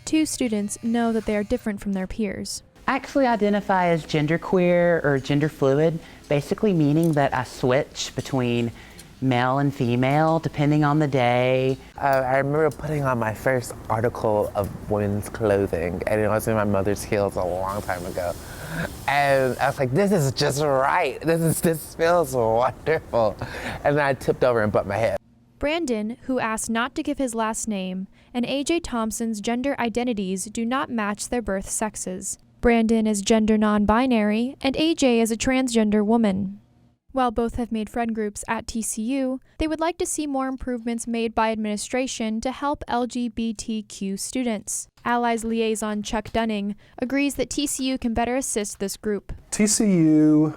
Two students know that they are different from their peers. I actually identify as genderqueer or gender fluid, basically meaning that I switch between male and female depending on the day. I remember putting on my first article of women's clothing, and it was in my mother's heels a long time ago. And I was like, this is just right. This feels wonderful. And then I tipped over and bumped my head. Brandon, who asked not to give his last name, and AJ Thompson's gender identities do not match their birth sexes. Brandon is gender non-binary, and AJ is a transgender woman. While both have made friend groups at TCU, they would like to see more improvements made by administration to help LGBTQ students. Allies liaison Chuck Dunning agrees that TCU can better assist this group. TCU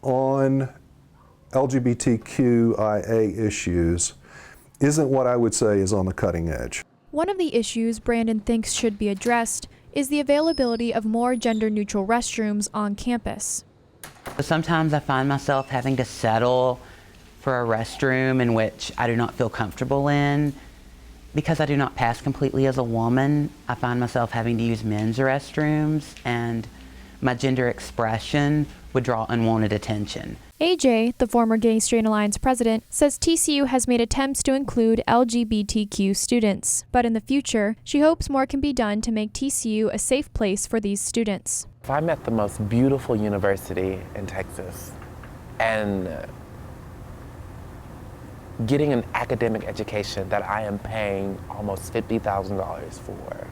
on LGBTQIA issues isn't what I would say is on the cutting edge. One of the issues Brandon thinks should be addressed is the availability of more gender-neutral restrooms on campus. Sometimes I find myself having to settle for a restroom in which I do not feel comfortable in. Because I do not pass completely as a woman, I find myself having to use men's restrooms, and my gender expression would draw unwanted attention. AJ, the former Gay Straight Alliance president, says TCU has made attempts to include LGBTQ students, but in the future, she hopes more can be done to make TCU a safe place for these students. If I'm at the most beautiful university in Texas and getting an academic education that I am paying almost $50,000 for,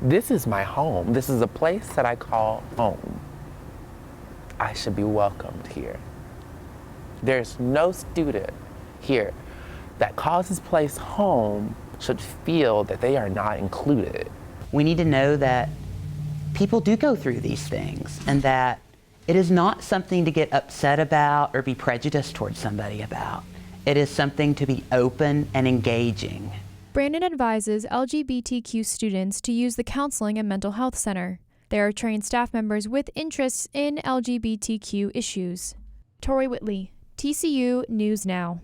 this is my home. This is a place that I call home. I should be welcomed here. There's no student here that calls this place home should feel that they are not included. We need to know that people do go through these things, and that it is not something to get upset about or be prejudiced towards somebody about. It is something to be open and engaging. Brandon advises LGBTQ students to use the Counseling and Mental Health Center. There are trained staff members with interests in LGBTQ issues. Tori Whitley, TCU News Now.